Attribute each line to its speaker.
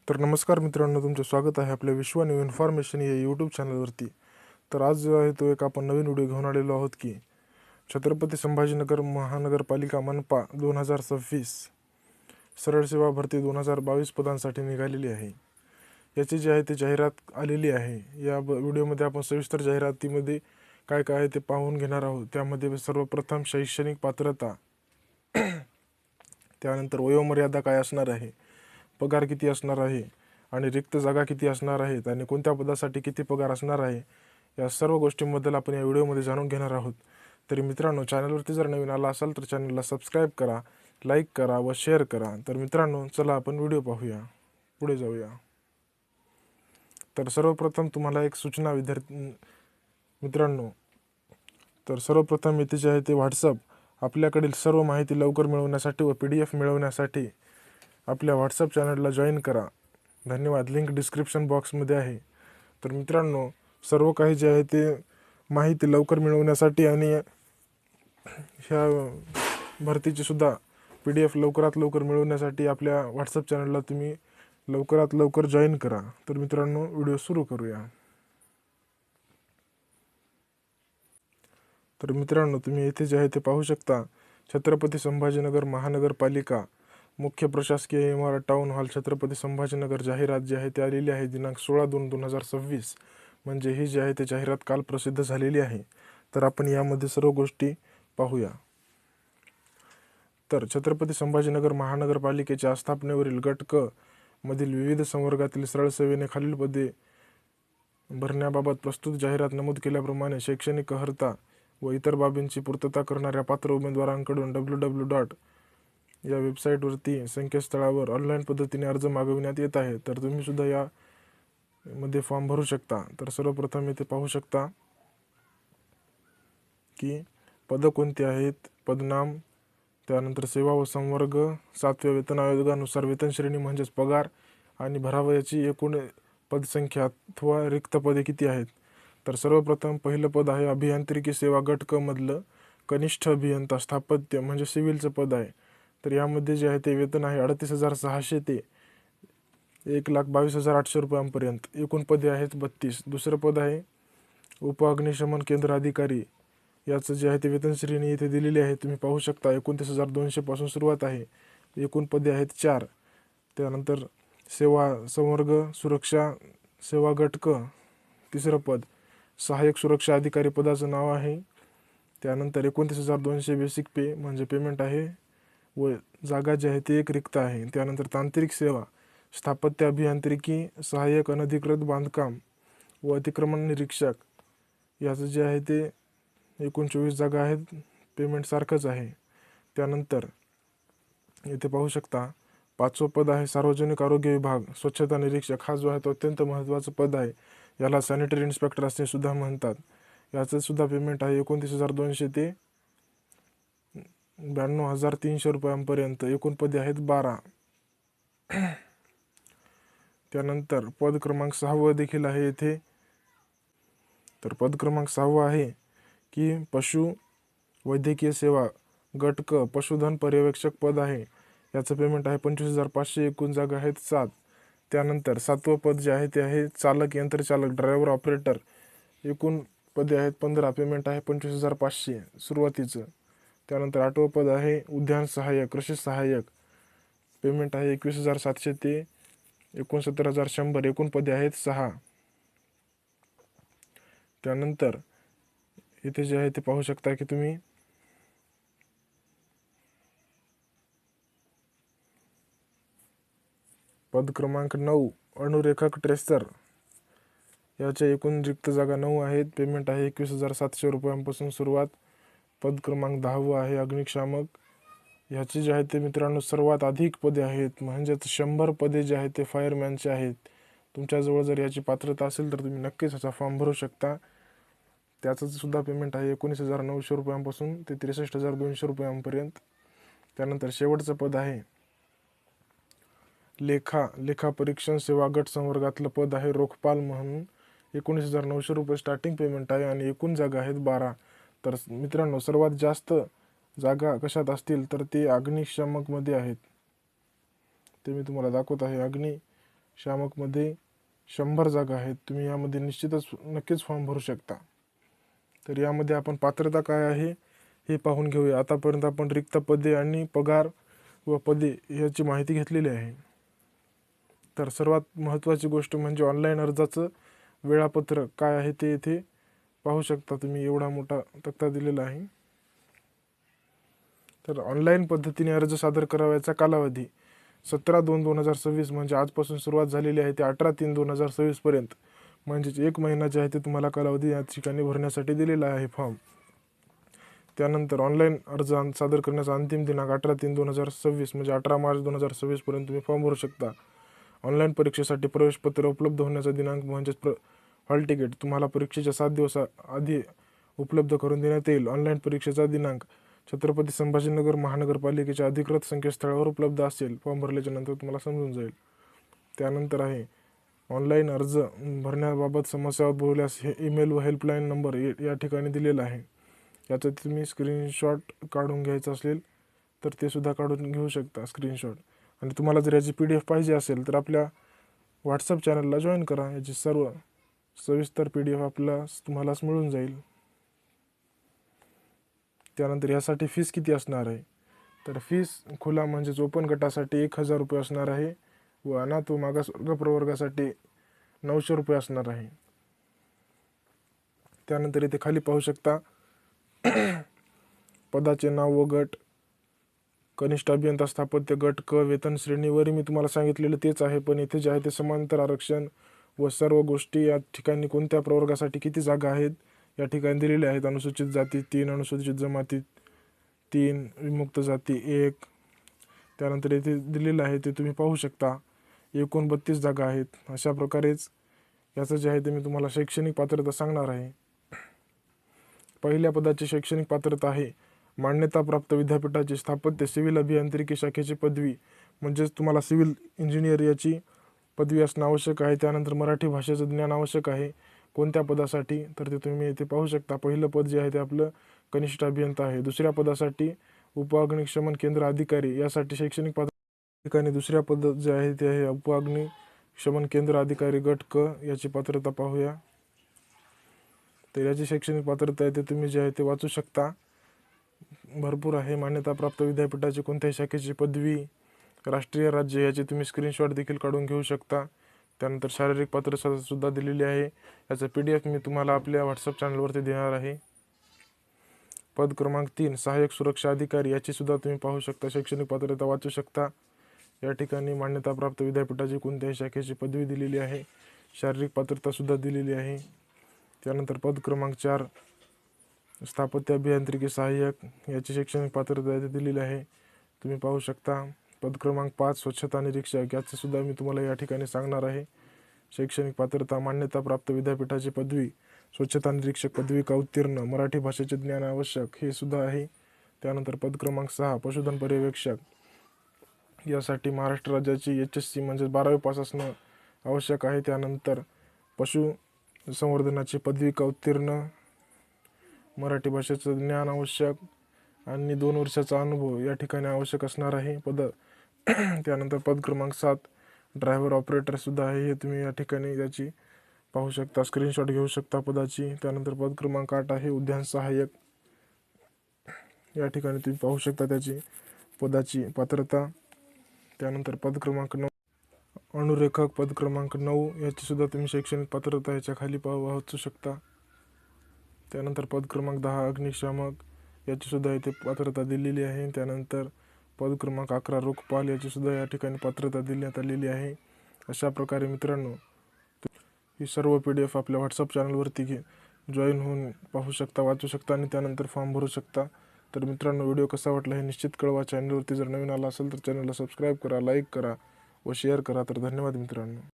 Speaker 1: तर नमस्कार मित्रांनो, तुमचं स्वागत आहे आपल्या विश्व न्यू इन्फॉर्मेशन या यूट्यूब चॅनलवरती. तर आज जो आहे तो एक आपण नवीन व्हिडिओ घेऊन आलेलो आहोत की छत्रपती संभाजीनगर महानगरपालिका मनपा 2026 सरळ सेवा भरती 2022 पदांसाठी निघालेली आहे. याची जी आहे ती जाहिरात आलेली आहे. या व्हिडिओमध्ये आपण सविस्तर जाहिरातीमध्ये काय काय आहे ते पाहून घेणार आहोत. त्यामध्ये सर्वप्रथम शैक्षणिक पात्रता, त्यानंतर वयोमर्यादा काय असणार आहे, पगार किती असणार आहे आणि रिक्त जागा किती असणार आहेत आणि कोणत्या पदासाठी किती पगार असणार आहे, या सर्व गोष्टींबद्दल आपण या व्हिडिओमध्ये जाणून घेणार आहोत. तरी मित्रांनो, चॅनलवरती जर नवीन आला असाल तर चॅनलला सबस्क्राईब करा, लाईक करा व शेअर करा. तर मित्रांनो, चला आपण व्हिडिओ पाहूया, पुढे जाऊया. तर सर्वप्रथम तुम्हाला एक सूचना मित्रांनो, तर सर्वप्रथम इथे जे आहे ते व्हॉट्सअप, आपल्याकडील सर्व माहिती लवकर मिळवण्यासाठी व PDF मिळवण्यासाठी आपल्या व्हॉट्सअप चॅनलला जॉईन करा. धन्यवाद. लिंक डिस्क्रिप्शन बॉक्समध्ये आहे. तर मित्रांनो, सर्व काही जे आहे ते माहिती लवकर मिळवण्यासाठी आणि ह्या भरतीची सुद्धा PDF लवकरात लवकर मिळवण्यासाठी आपल्या व्हॉट्सअप चॅनलला तुम्ही लवकरात लवकर जॉईन करा. तर मित्रांनो, व्हिडिओ सुरू करूया. तर मित्रांनो, तुम्ही येथे जे आहे ते पाहू शकता, छत्रपती संभाजीनगर महानगरपालिका मुख्य प्रशासकीय इमारत टाउन हॉल छत्रपती संभाजीनगर जाहिरात जी आहे ती आलेली आहे दिनांक 16/2/2026. म्हणजे ही जी आहे ती जाहिरात काल प्रसिद्ध झालेली आहे. तर आपण यामध्ये सर्व गोष्टी पाहूया. तर छत्रपती संभाजीनगर महानगरपालिकेच्या आस्थापनेवरील गट क मधील विविध संवर्गातील सरळ सेवेने खालील पदे भरण्याबाबत प्रस्तुत जाहिरात नमूद केल्याप्रमाणे शैक्षणिक अर्हता व इतर बाबींची पूर्तता करणाऱ्या पात्र उमेदवारांकडून www. या वेबसाईटवरती संकेतस्थळावर ऑनलाईन पद्धतीने अर्ज मागविण्यात येत आहे. तर तुम्ही सुद्धा यामध्ये फॉर्म भरू शकता. तर सर्वप्रथम इथे पाहू शकता की पदं कोणती आहेत, पदनाम, त्यानंतर सेवा व संवर्ग, 7व्या वेतन आयोगानुसार वेतन श्रेणी म्हणजेच पगार आणि भरावयाची एकूण पदसंख्या अथवा रिक्त पदे किती आहेत. तर सर्वप्रथम पहिलं पद आहे अभियांत्रिकी सेवा गट क मधलं कनिष्ठ अभियंता स्थापत्य म्हणजे सिव्हिलचं पद आहे. तर यामध्ये जे आहे ते वेतन आहे 38,600 ते 1,22,800 रुपयांपर्यंत. एकूण पदे आहेत 32. दुसरं पद आहे उपअग्निशमन केंद्र अधिकारी. याचं जे आहे ते वेतन श्रेणी इथे दिलेली आहे, तुम्ही पाहू शकता. 29,200 पासून सुरुवात आहे. एकूण पदे आहेत 4. त्यानंतर सेवा संवर्ग सुरक्षा सेवा गट क तिसरं पद सहाय्यक सुरक्षा अधिकारी पदाचं नाव आहे. त्यानंतर 29,200 बेसिक पे म्हणजे पेमेंट आहे व जागा जी आहे ती एक रिक्त आहे. त्यानंतर तांत्रिक सेवा स्थापत्य अभियांत्रिकी सहाय्यक अनधिकृत बांधकाम व अतिक्रमण निरीक्षक, याचं जे आहे ते एकूण 24 जागा आहेत. पेमेंट सारखंच आहे. त्यानंतर इथे पाहू शकता 5वं पद आहे सार्वजनिक आरोग्य विभाग स्वच्छता निरीक्षक. हा जो आहे तो अत्यंत महत्त्वाचं पद आहे. याला सॅनिटरी इन्स्पेक्टर असे सुद्धा म्हणतात. याचं सुद्धा पेमेंट आहे 29,200 ते 92,300 रुपयांपर्यंत. एकूण पदे आहेत 12. त्यानंतर पद क्रमांक 6वं देखील आहे येथे. तर पद क्रमांक 6वं आहे की पशु वैद्यकीय सेवा गट क पशुधन पर्यवेक्षक पद आहे. याचं पेमेंट आहे 25,500. एकूण जागा आहेत 7. त्यानंतर 7वं पद जे आहे ते आहे चालक यंत्रचालक ड्रायव्हर ऑपरेटर. एकूण पदे आहेत 15. पेमेंट आहे 25,500 सुरुवातीचं. त्यानंतर 8वं पद आहे उद्यान सहाय्यक कृषी सहाय्यक. पेमेंट आहे 21,700 ते 69,100. एकूण पदे आहेत 6. त्यानंतर इथे जे आहे ते पाहू शकता की तुम्ही पद क्रमांक 9 अणुरेखक ट्रेसर. याच्या एकूण रिक्त जागा 9 आहेत. पेमेंट आहे 21,700 रुपयांपासून सुरुवात. पद क्रमांक 10वं आहे अग्निशामक. ह्याचे जे आहे ते मित्रांनो सर्वात अधिक पदे आहेत, म्हणजेच 100 पदे जे आहेत ते फायरमॅनचे आहेत. तुमच्याजवळ जर याची पात्रता असेल तर तुम्ही नक्कीच ह्याचा फॉर्म भरू शकता. त्याचं सुद्धा पेमेंट आहे 19,900 रुपयांपासून ते 63,200 रुपयांपर्यंत. त्यानंतर शेवटचं पद आहे लेखा परीक्षण सेवा गट संवर्गातलं पद आहे रोखपाल म्हणून. 19,900 रुपये स्टार्टिंग पेमेंट आहे आणि एकूण जागा आहेत 12. तर मित्रांनो, सर्वात जास्त जागा कशात असतील तर ते अग्निशामकमध्ये आहेत. ते मी तुम्हाला दाखवत आहे. शामकमध्ये 100 जागा आहेत. तुम्ही यामध्ये नक्कीच फॉर्म भरू शकता. तर यामध्ये आपण पात्रता काय आहे हे पाहून घेऊया. आतापर्यंत आपण रिक्त पदे आणि पगार व पदे याची माहिती घेतलेली आहे. तर सर्वात महत्त्वाची गोष्ट म्हणजे ऑनलाईन अर्जाचं वेळापत्रक काय आहे ते येथे पाहू शकता तुम्ही. एवढा मोठा तक्ता दिलेला आहे. तर ऑनलाईन पद्धतीने अर्ज सादर करावयाचा कालावधी 17/2/2026 म्हणजे आजपासून सुरुवात झालेली आहे ते 18/3/2026 पर्यंत, म्हणजेच 1 महिना जे आहे ते तुम्हाला कालावधी या ठिकाणी भरण्यासाठी दिलेला आहे फॉर्म. त्यानंतर ऑनलाईन अर्ज सादर करण्याचा अंतिम दिनांक 18/3/2026 म्हणजे 18 मार्च 2026 पर्यंत तुम्ही फॉर्म भरू शकता. ऑनलाईन परीक्षेसाठी प्रवेशपत्र उपलब्ध होण्याचा दिनांक म्हणजेच हॉल तिकीट तुम्हाला परीक्षेच्या 7 दिवस आधी उपलब्ध करून देण्यात येईल. ऑनलाईन परीक्षेचा दिनांक छत्रपती संभाजीनगर महानगरपालिकेच्या अधिकृत संकेतस्थळावर उपलब्ध असेल. फॉर्म भरल्याच्या नंतर तुम्हाला समजून जाईल. त्यानंतर आहे ऑनलाईन अर्ज भरण्याबाबत समस्या उद्भवल्यास ईमेल व हेल्पलाईन नंबर या ठिकाणी दिलेला आहे. याचा तुम्ही स्क्रीनशॉट काढून घ्यायचा असेल तर ते सुद्धा काढून घेऊ शकता स्क्रीनशॉट. आणि तुम्हाला जर याची PDF पाहिजे असेल तर आपल्या व्हॉट्सअप चॅनलला जॉईन करा. याची सर्व सविस्तर PDF तुम्हालाच मिळून जाईल. त्यानंतर यासाठी फीस किती असणार आहे, तर फीस खुला म्हणजेच ओपन गटासाठी 1000 रुपये असणार आहे व अनाथ व मागासवर्ग प्रवर्गासाठी 900 रुपये असणार आहे. त्यानंतर इथे खाली पाहू शकता पदाचे नाव व गट. कनिष्ठ अभियंता स्थापत्य गट क वेतन श्रेणीवरही मी तुम्हाला सांगितलेलं तेच आहे, पण इथे जे आहे ते समांतर आरक्षण व सर्व गोष्टी या ठिकाणी कोणत्या प्रवर्गासाठी किती जागा आहेत या ठिकाणी दिलेल्या आहेत. अनुसूचित जाती 3, अनुसूचित जमाती 3, विमुक्त जाती 1. त्यानंतर इथे दिलेलं आहे ते तुम्ही पाहू शकता. एकूण 32 जागा आहेत. अशा प्रकारेच याचं जे आहे ते मी तुम्हाला शैक्षणिक पात्रता सांगणार आहे. पहिल्या पदाची शैक्षणिक पात्रता आहे मान्यताप्राप्त विद्यापीठाची स्थापत्य सिव्हिल अभियांत्रिकी शाखेची पदवी, म्हणजेच तुम्हाला सिव्हिल इंजिनियर याची पदवी असणं आवश्यक आहे. त्यानंतर मराठी भाषेचं ज्ञान आवश्यक आहे. कोणत्या पदासाठी, तर ते तुम्ही इथे पाहू शकता. पहिलं पद जे आहे ते आपलं कनिष्ठ अभियंता आहे. दुसऱ्या पदासाठी उपअग्निशमन केंद्र अधिकारी यासाठी शैक्षणिक पात्रता ठिकाणी दुसऱ्या पद जे आहे ते आहे उपअग्निशमन केंद्र अधिकारी गट क याची पात्रता पाहूया. तर याची शैक्षणिक पात्रता आहे ते तुम्ही जे आहे ते वाचू शकता. भरपूर आहे. मान्यताप्राप्त विद्यापीठाची कोणत्याही शाखेची पदवी, राष्ट्रीय राज्य याची तुम्ही स्क्रीनशॉट देखील काढून घेऊ शकता. त्यानंतर शारीरिक पात्रता सुद्धा दिलेली आहे. याचा PDF मी तुम्हाला आपल्या व्हॉट्सअप चॅनलवरती देणार आहे. पद क्रमांक 3 सहाय्यक सुरक्षा अधिकारी याची सुद्धा तुम्ही पाहू शकता. शैक्षणिक पात्रता वाचू शकता. या ठिकाणी मान्यताप्राप्त विद्यापीठाची कोणत्याही शाखेची पदवी दिलेली आहे. शारीरिक पात्रता सुद्धा दिलेली आहे. त्यानंतर पद क्रमांक 4 स्थापत्य अभियांत्रिकी सहाय्यक याची शैक्षणिक पात्रता दिलेली आहे. तुम्ही पाहू शकता. पद क्रमांक 5 स्वच्छता निरीक्षक याचं सुद्धा मी तुम्हाला या ठिकाणी सांगणार आहे. शैक्षणिक पात्रता मान्यताप्राप्त विद्यापीठाची पदवी, स्वच्छता निरीक्षक पदवी का उत्तीर्ण, मराठी भाषेचे ज्ञान आवश्यक हे सुद्धा आहे. त्यानंतर पद क्रमांक 6 पशुधन पर्यवेक्षक यासाठी महाराष्ट्र राज्याची HSC म्हणजे 12वी पास असणं आवश्यक आहे. त्यानंतर पशु संवर्धनाची पदवी का उत्तीर्ण, मराठी भाषेचं ज्ञान आवश्यक आणि 2 वर्षाचा अनुभव या ठिकाणी आवश्यक असणार आहे पद. त्यानंतर पद क्रमांक 7 ड्रायव्हर ऑपरेटर सुद्धा आहे. हे तुम्ही या ठिकाणी त्याची पाहू शकता. स्क्रीनशॉट घेऊ शकता पदाची. त्यानंतर पद क्रमांक 8 आहे उद्यान सहाय्यक. या ठिकाणी तुम्ही पाहू शकता त्याची पदाची पात्रता. त्यानंतर पद क्रमांक 9 अणुरेखक पद क्रमांक 9 याची सुद्धा तुम्ही शैक्षणिक पात्रता याच्या खाली वाचू शकता. त्यानंतर पद क्रमांक 10 अग्निशामक याची सुद्धा इथे पात्रता दिलेली आहे. त्यानंतर पद क्रमांक 11 रोखपाल याची सुद्धा या ठिकाणी पात्रता देण्यात आलेली आहे. अशा प्रकारे मित्रांनो ही सर्व PDF आपल्या व्हॉट्सअप चॅनलवरती जॉईन होऊन पाहू शकता, वाचू शकता आणि त्यानंतर फॉर्म भरू शकता. तर मित्रांनो व्हिडिओ कसा वाटला हे निश्चित कळवा. चॅनलवरती जर नवीन आला असेल तर चॅनलला सबस्क्राईब करा, लाईक करा व शेअर करा. तर धन्यवाद मित्रांनो.